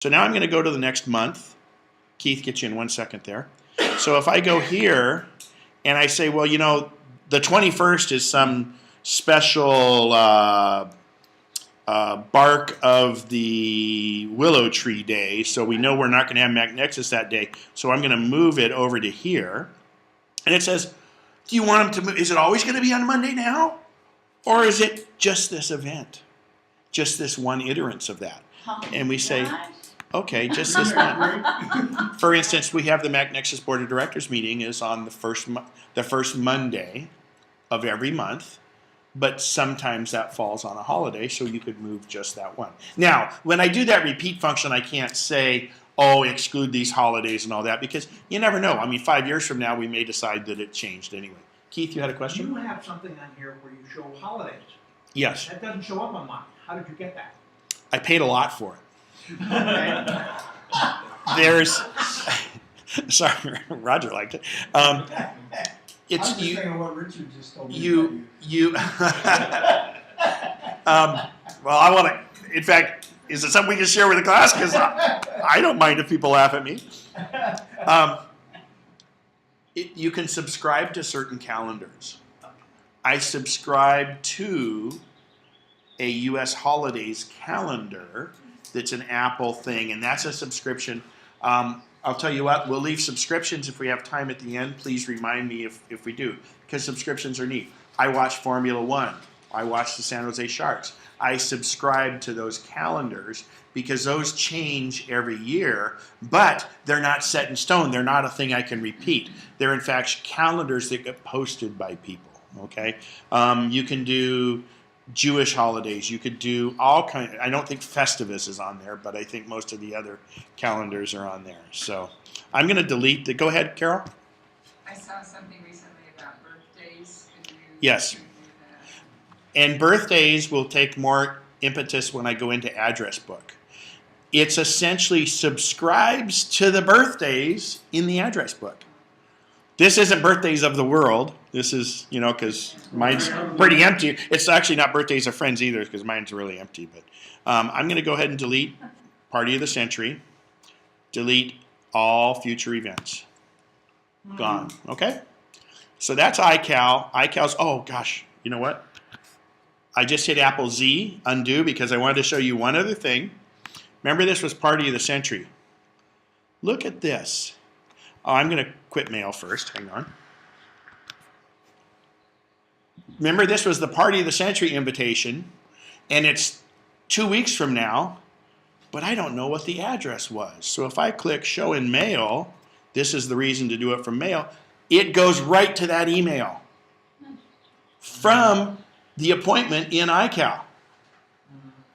So now I'm going to go to the next month. Keith, get you in 1 second there. So if I go here and I say, well, the 21st is some special bark of the willow tree day, so we know we're not going to have MacNexus that day. So I'm going to move it over to here. And it says, do you want them to move? Is it always going to be on Monday now? Or is it just this event? Just this one iterance of that? And we say, okay, just this one. For instance, we have the MacNexus Board of Directors meeting is on the first Monday of every month, but sometimes that falls on a holiday, so you could move just that one. Now, when I do that repeat function, I can't say, oh, exclude these holidays and all that, because you never know. I mean, 5 years from now, we may decide that it changed anyway. Keith, you had a question? You have something on here where you show holidays. Yes. That doesn't show up on mine. How did you get that? I paid a lot for it. Okay. There's, sorry, Roger liked it. It's I'm just saying what Richard just told me. Well, I want to. In fact, is it something we can share with the class? Because I don't mind if people laugh at me. You can subscribe to certain calendars. I subscribe to a U.S. holidays calendar that's an Apple thing, and that's a subscription. I'll tell you what, we'll leave subscriptions if we have time at the end. Please remind me if we do, because subscriptions are neat. I watch Formula One. I watch the San Jose Sharks. I subscribe to those calendars because those change every year, but they're not set in stone. They're not a thing I can repeat. They're, in fact, calendars that get posted by people, okay? You can do Jewish holidays. You could do all kinds. I don't think Festivus is on there, but I think most of the other calendars are on there. So I'm going to delete the. Go ahead, Carol. I saw something recently about birthdays. Could you Yes. do that? And birthdays will take more impetus when I go into address book. It's essentially subscribes to the birthdays in the address book. This isn't birthdays of the world. This is, because mine's pretty empty. It's actually not birthdays of friends either, because mine's really empty. But I'm going to go ahead and delete Party of the Century. Delete all future events. Gone. Okay? So that's iCal. iCal's, oh gosh, you know what? I just hit Apple Z, undo, because I wanted to show you one other thing. Remember, this was Party of the Century. Look at this. Oh, I'm going to quit mail first. Hang on. Remember, this was the Party of the Century invitation, and it's 2 weeks from now, but I don't know what the address was. So if I click Show in Mail, this is the reason to do it from mail, it goes right to that email from the appointment in iCal.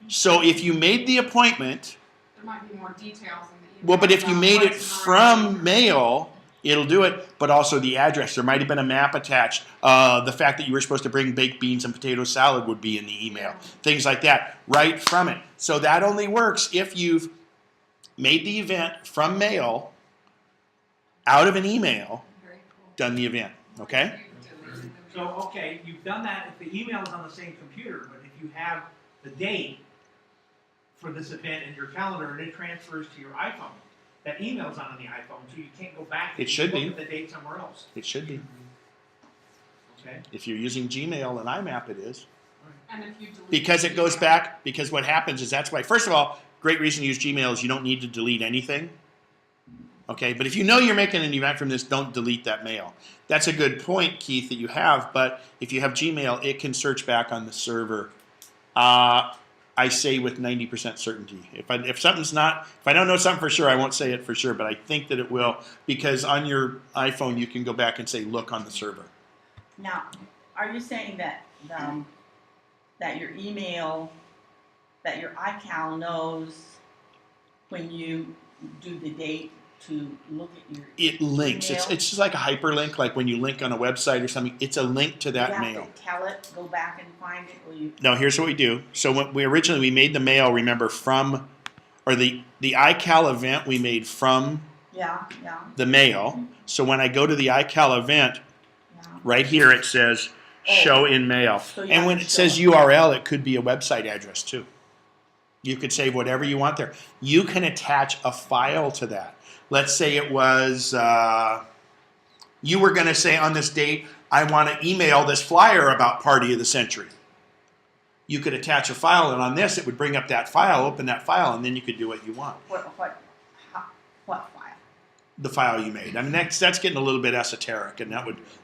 So if you made the appointment, There might be more details in the email. well, but if you about made it what's from mail, it'll do it, but also the address. There might have been a map attached. The fact that you were supposed to bring baked beans and potato salad would be in the email. Things like that, right from it. So that only works if you've made the event from mail, out of an email, Very cool. done the event, okay? You deleted them. So, okay, you've done that if the email is on the same computer, but if you have the date for this event in your calendar and it transfers to your iPhone, that email's on the iPhone, so you can't go back It and should look be. at the date somewhere else. It should be. Okay? If you're using Gmail and IMAP, it is. And if you delete Because the it goes email- back, because what happens is that's why, first of all, great reason to use Gmail is you don't need to delete anything. Okay, but if you know you're making an event from this, don't delete that mail. That's a good point, Keith, that you have, but if you have Gmail, it can search back on the server. I say with 90% certainty. If I don't know something for sure, I won't say it for sure, but I think that it will, because on your iPhone, you can go back and say, look on the server. Now, are you saying that that your email, that your iCal knows when you do the date to look at your It links. email? It's just like a hyperlink, like when you link on a website or something. It's a link to that you have mail. to tell it, go back and find it, or you? No, here's what we do. So when we originally made the mail, remember, from, or the iCal event we made from Yeah. the mail. So when I go to the iCal event, Yeah. right here it says show in mail. So you And have when to it show says it. URL, it could be a website address too. You could save whatever you want there. You can attach a file to that. Let's say it was, you were going to say on this date, I want to email this flyer about Party of the Century. You could attach a file, and on this, it would bring up that file, open that file, and then you could do what you want. What file? The file you made. I mean, that's getting a little bit esoteric, and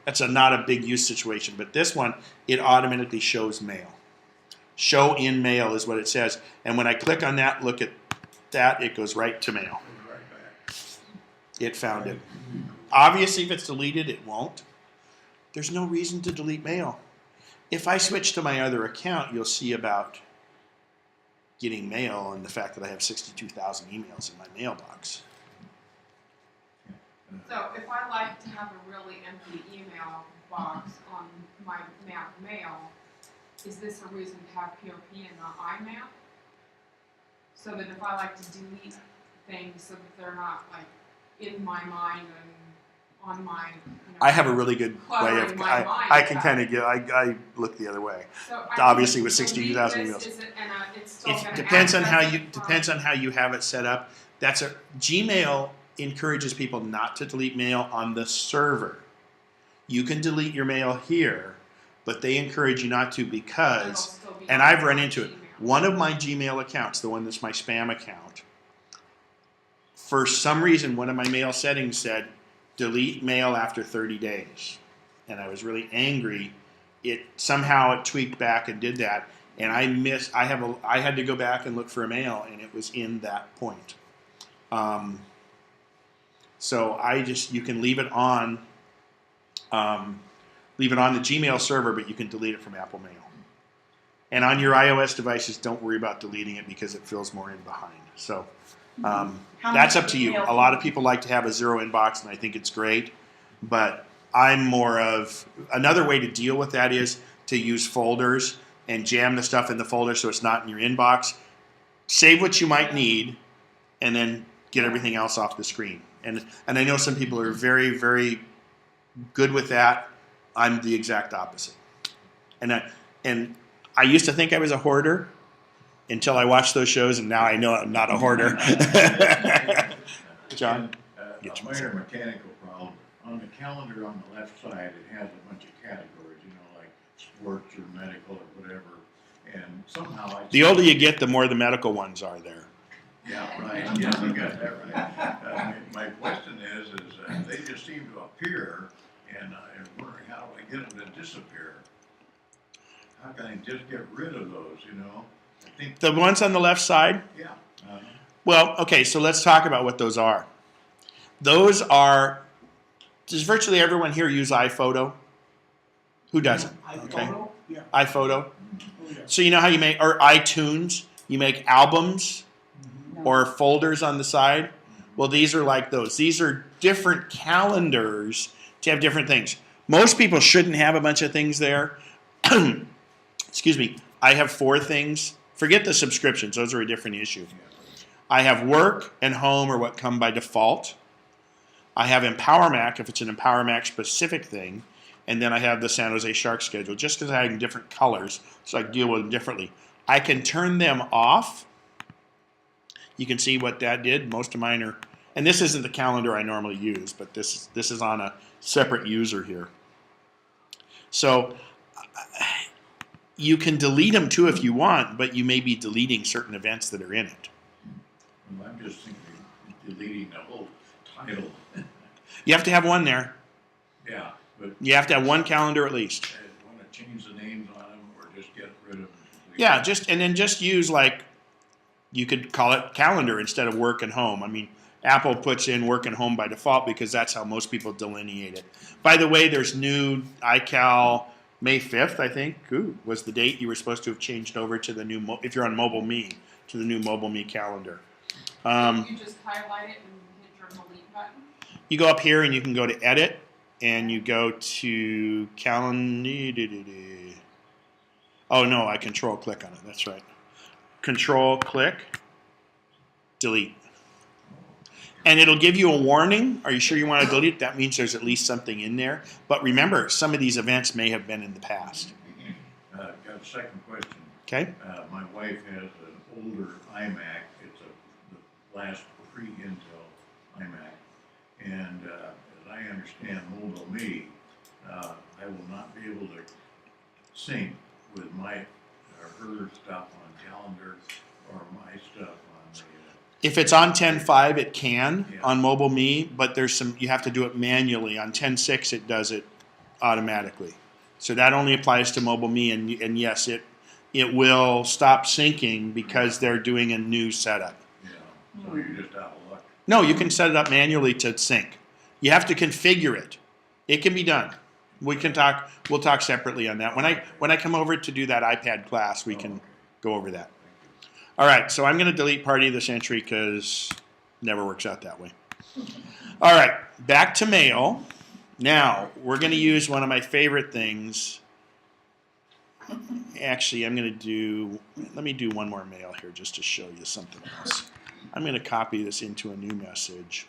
that's not a big use situation. But this one, it automatically shows mail. Show in mail is what it says. And when I click on that, look at that, it goes right to mail. It found it. Obviously, if it's deleted, it won't. There's no reason to delete mail. If I switch to my other account, you'll see about getting mail and the fact that I have 62,000 emails in my mailbox. So if I like to have a really empty email box on my mail, is this a reason to have POP and not iMail? So that if I like to delete things so that they're not like in my mind and on my, I have a really good way cluttering of, my mind I can about kind of get, I look the other way. So Obviously can with delete 62,000 this, emails. is it, and it's still It gonna depends on access it depends from- on how you have it set up. Gmail encourages people not to delete mail on the server. You can delete your mail here, but they encourage you not to it'll because, still be and on I've run my into it. Gmail. One of my Gmail accounts, the one that's my spam account, for some reason, one of my mail settings said, delete mail after 30 days. And I was really angry. Somehow it tweaked back and did that. And I had to go back and look for a mail, and it was in that point. So you can leave it on the Gmail server, but you can delete it from Apple Mail. And on your iOS devices, don't worry about deleting it because it fills more in behind. So How that's much up to you. email A lot of people like to have a zero inbox, and I think it's great. But I'm more of another way to deal with that is to use folders and jam the stuff in the folder so it's not in your inbox. Save what you might need, and then get everything else off the screen. And I know some people are very, very good with that. I'm the exact opposite. And I used to think I was a hoarder until I watched those shows, and now I know I'm not a hoarder. John? Get A you minor mechanical problem. On the calendar on the left side, it has a bunch of categories, like sports or medical or whatever. And somehow The older you get, the more the medical ones are there. Yeah, right. Yeah, you got that right. My question is they just seem to appear, and I'm wondering how do I get them to disappear? How can I just get rid of those? I think. The ones on the left side? Yeah. Well, okay, so let's talk about what those are. Those are, does virtually everyone here use iPhoto? Who doesn't? Okay. iPhoto? Yeah. iPhoto. Oh, yeah. So you know how you make, or iTunes, you make albums No. or folders on the side? Well, these are like those. These are different calendars to have different things. Most people shouldn't have a bunch of things there. Excuse me. I have 4 things. Forget the subscriptions. Those are a different issue. I have work and home are what come by default. I have Empower Mac if it's an Empower Mac specific thing. And then I have the San Jose Sharks schedule just because I have different colors so I can deal with them differently. I can turn them off. You can see what that did. Most of mine are, and this isn't the calendar I normally use, but this is on a separate user here. So you can delete them too if you want, but you may be deleting certain events that are in it. Well, I'm just thinking deleting the whole title. You have to have one there. Yeah, but You have to have one calendar at least. I want to change the names on them or just get rid of them. Yeah, just use you could call it calendar instead of work and home. I mean, Apple puts in work and home by default because that's how most people delineate it. By the way, there's new iCal May 5th, I think, was the date you were supposed to have changed over to the new, if you're on Mobile Me, to the new Mobile Me calendar. You just highlight it and hit your delete button. You go up here and you can go to edit and you go to calendar. Oh no, I control click on it. That's right. Control click, delete. And it'll give you a warning. Are you sure you want to delete it? That means there's at least something in there. But remember, some of these events may have been in the past. Got a second question. Okay? My wife has older iMac. It's the last pre-Intel iMac. And as I understand MobileMe, I will not be able to sync with my her stuff on calendar or my stuff on the. If it's on 10.5, it can Yeah. on MobileMe, but there's some, you have to do it manually. On 10.6, it does it automatically. So that only applies to MobileMe, and yes, it will stop syncing because they're doing a new setup. Yeah, so you're just out of luck. No, you can set it up manually to sync. You have to configure it. It can be done. We'll talk separately on that. When I come over to do that iPad class, we can go over that. All right, so I'm going to delete Party of the Century because it never works out that way. All right, back to mail. Now, we're going to use one of my favorite things. Actually, let me do one more mail here just to show you something else. I'm going to copy this into a new message.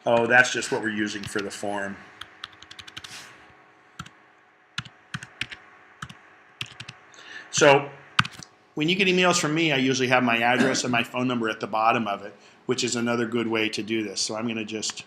Oh, that's just what we're using for the form. So when you get emails from me, I usually have my address and my phone number at the bottom of it, which is another good way to do this. So I'm going to just